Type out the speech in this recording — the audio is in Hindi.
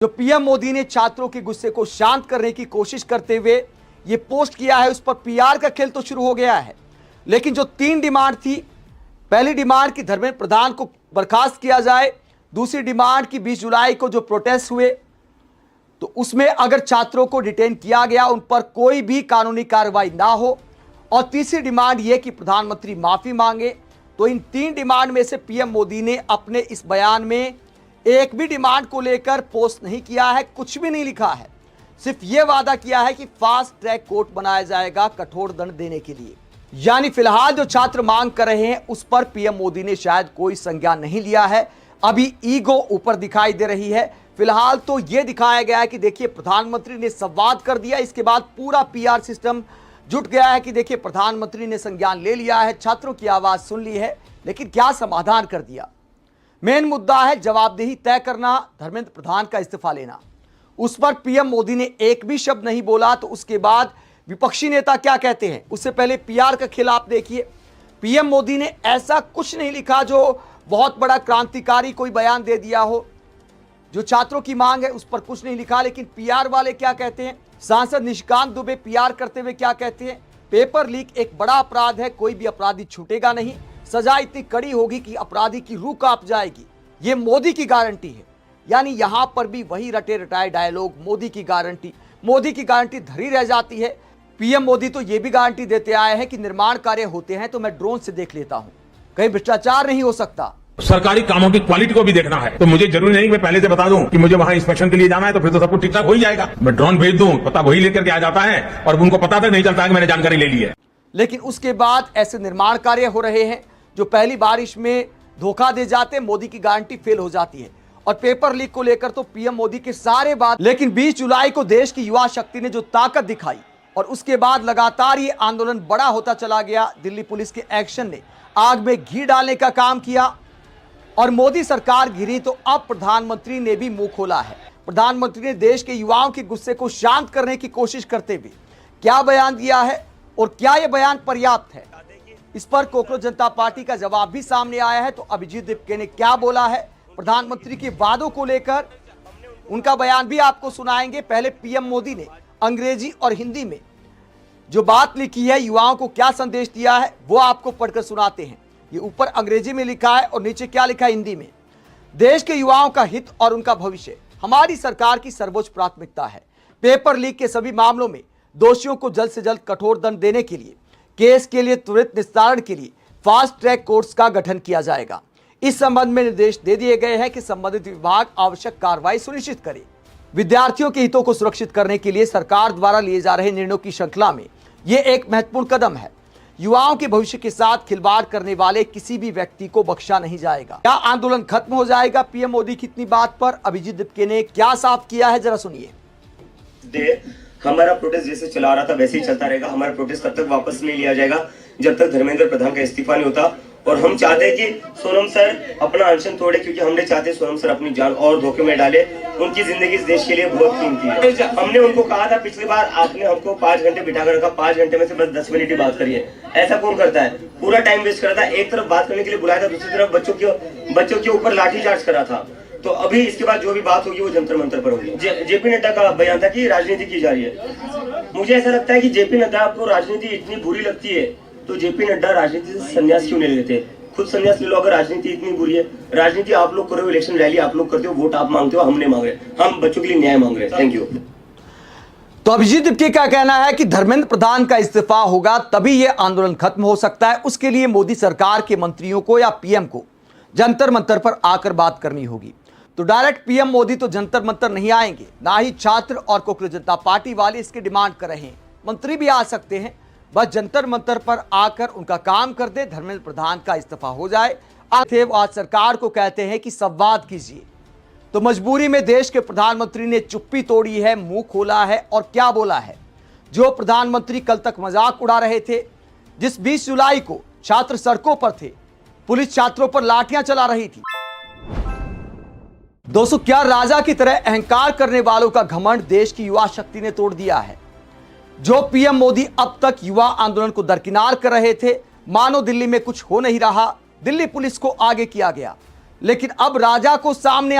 जो पीएम मोदी ने छात्रों के गुस्से को शांत करने की कोशिश करते हुए ये पोस्ट किया है, उस पर पीआर का खेल तो शुरू हो गया है। लेकिन जो 3 डिमांड थी, पहली डिमांड की धर्मेंद्र प्रधान को बर्खास्त किया जाए, दूसरी डिमांड की 20 जुलाई को जो प्रोटेस्ट हुए तो उसमें अगर छात्रों को डिटेन किया गया उन पर कोई भी कानूनी कार्रवाई ना हो, और तीसरी डिमांड यह कि प्रधानमंत्री माफी मांगे। तो इन 3 डिमांड में से पीएम मोदी ने अपने इस बयान में एक भी डिमांड को लेकर पोस्ट नहीं किया है, कुछ भी नहीं लिखा है। सिर्फ यह वादा किया है कि फास्ट ट्रैक कोर्ट बनाया जाएगा कठोर दंड देने के लिए। यानी फिलहाल जो छात्र मांग कर रहे हैं उस पर पीएम मोदी ने शायद कोई संज्ञान नहीं लिया है। अभी ईगो ऊपर दिखाई दे रही है। फिलहाल तो यह दिखाया गया है कि देखिए प्रधानमंत्री ने संवाद कर दिया, इसके बाद पूरा पीआर सिस्टम जुट गया है कि देखिए प्रधानमंत्री ने संज्ञान ले लिया है, छात्रों की आवाज सुन ली है, लेकिन क्या समाधान कर दिया। मेन मुद्दा है जवाबदेही तय करना, धर्मेंद्र प्रधान का इस्तीफा लेना। उस पर पीएम मोदी ने एक भी शब्द नहीं बोला। तो उसके बाद विपक्षी नेता क्या कहते हैं, उससे पहले पीआर का खेल आप देखिए। पीएम मोदी ने ऐसा कुछ नहीं लिखा जो बहुत बड़ा क्रांतिकारी कोई बयान दे दिया हो। जो छात्रों की मांग है उस पर कुछ नहीं लिखा। लेकिन पीआर वाले क्या कहते हैं, सांसद निशिकांत दुबे पीआर करते हुए क्या कहते हैं, पेपर लीक एक बड़ा अपराध है, कोई भी अपराधी छूटेगा नहीं, सजा इतनी कड़ी होगी कि अपराधी की रूह कांप जाएगी, ये मोदी की गारंटी है। यानी यहां पर भी वही रटे रटाए डायलॉग, मोदी की गारंटी धरी रह जाती है। पीएम मोदी तो ये भी गारंटी देते आए हैं कि निर्माण कार्य होते हैं तो मैं ड्रोन से देख लेता हूं, कहीं भ्रष्टाचार नहीं हो सकता। सरकारी कामों की क्वालिटी को भी देखना है, तो मुझे जरूरी नहीं मैं पहले से बता दूं कि मुझे वहां इंस्पेक्शन के लिए जाना है, तो फिर तो सब कुछ ठीक ठाक हो ही जाएगा। मैं ड्रोन भेज दूं, पता वही लेकर के आ जाता है और उनको पता तक नहीं चलता है कि मैंने जानकारी ले ली है। लेकिन उसके बाद ऐसे निर्माण कार्य हो रहे हैं जो पहली बारिश में धोखा दे जाते हैं, मोदी की गारंटी फेल हो जाती है। और पेपर लीक को लेकर तो पीएम मोदी के सारे बात, लेकिन 20 जुलाई को देश की युवा शक्ति ने जो ताकत दिखाई और उसके बाद लगातार ये आंदोलन बड़ा होता चला गया। दिल्ली पुलिस के एक्शन ने आग में घी डालने का काम किया और मोदी सरकार गिरी तो अब प्रधानमंत्री ने भी मुंह खोला है। प्रधानमंत्री ने देश के युवाओं के गुस्से को शांत करने की कोशिश करते हुए क्या बयान दिया है और क्या यह बयान पर्याप्त है, इस पर कोकरोच जनता पार्टी का जवाब भी सामने आया है। तो अभिजीत दीपके ने क्या बोला है प्रधानमंत्री के वादों को लेकर, उनका बयान भी आपको सुनाएंगे। पहले पीएम मोदी ने अंग्रेजी और हिंदी में जो बात लिखी है, युवाओं को क्या संदेश दिया है, वो आपको पढ़कर सुनाते हैं। ये ऊपर अंग्रेजी में लिखा है और नीचे क्या लिखा है हिंदी में। देश के युवाओं का हित और उनका भविष्य हमारी सरकार की सर्वोच्च प्राथमिकता है। पेपर लीक के सभी मामलों में दोषियों को जल्द से जल्द कठोर दंड देने के लिए, केस के लिए त्वरित निस्तारण के लिए फास्ट ट्रैक कोर्ट्स का गठन किया जाएगा। इस संबंध में निर्देश दे दिए गए हैं कि संबंधित विभाग आवश्यक कार्रवाई सुनिश्चित करे। विद्यार्थियों के हितों को सुरक्षित करने के लिए सरकार द्वारा लिए जा रहे निर्णयों की श्रृंखला में यह एक महत्वपूर्ण कदम है। युवाओं के भविष्य के साथ खिलवाड़ करने वाले किसी भी व्यक्ति को बख्शा नहीं जाएगा। क्या आंदोलन खत्म हो जाएगा पीएम मोदी की इतनी बात पर? अभिजीत दीपके ने क्या साफ किया है, जरा सुनिए। हमारा प्रोटेस्ट जैसे चला रहा था वैसे ही चलता रहेगा। हमारा प्रोटेस्ट तब तक वापस नहीं लिया जाएगा जब तक धर्मेंद्र प्रधान का इस्तीफा नहीं होता। और हम चाहते हैं कि सोनम सर अपना अनशन तोड़े, क्योंकि हमने चाहते सोनम सर अपनी जान और धोखे में डाले। उनकी जिंदगी इस देश के लिए बहुत कीमती है। हमने उनको कहा था पिछली बार, आपने हमको 5 घंटे बिठाकर रखा, 5 घंटे में से बस 10 मिनट ही बात करिए। ऐसा कौन करता है? पूरा टाइम वेस्ट करता है। एक तरफ बात करने के लिए बुलाया था, दूसरी तरफ बच्चों के ऊपर लाठीचार्ज करा था। तो अभी इसके बाद जो भी बात होगी वो जंतर मंतर पर होगी। जेपी नड्डा का बयान था कि राजनीति की जा रही है। मुझे ऐसा लगता है कि जेपी नड्डा आपको राजनीति इतनी बुरी लगती है तो जेपी नड्डा राजनीति से संन्यास क्यों नहीं लेते? खुद संन्यास ले लो अगर राजनीति इतनी बुरी है। राजनीति आप लोग करो, इलेक्शन रैली आप लोग करते हो, वोट आप मांगते हो, हम नहीं मांग रहे। हम बच्चों के लिए न्याय मांग रहे हैं। Thank you. तो अभिजीत दीपके का कहना है कि धर्मेंद्र प्रधान का इस्तीफा होगा तभी यह आंदोलन खत्म हो सकता है। उसके लिए मोदी सरकार के मंत्रियों को या पीएम को जंतर मंतर पर आकर बात करनी होगी। तो डायरेक्ट पीएम मोदी तो जंतर मंतर नहीं आएंगे, ना ही छात्र और कोकरोच जनता पार्टी वाले इसकी डिमांड कर रहे हैं। मंत्री भी आ सकते हैं, बस जंतर मंतर पर आकर उनका काम कर दे, धर्मेंद्र प्रधान का इस्तीफा हो जाए। आज सरकार को कहते हैं कि संवाद कीजिए। तो मजबूरी में देश के प्रधानमंत्री ने चुप्पी तोड़ी है, मुंह खोला है और क्या बोला है। जो प्रधानमंत्री कल तक मजाक उड़ा रहे थे, जिस 20 जुलाई को छात्र सड़कों पर थे, पुलिस छात्रों पर लाठियां चला रही थी। दोस्तों, क्या राजा की तरह अहंकार करने वालों का घमंड देश की युवा शक्ति ने तोड़ दिया है। जो पीएम मोदी अब तक युवा आंदोलन को दरकिनार कर रहे थे, मानो दिल्ली में कुछ हो नहीं रहा, दिल्ली पुलिस को आगे किया गया। लेकिन अब राजा को सामने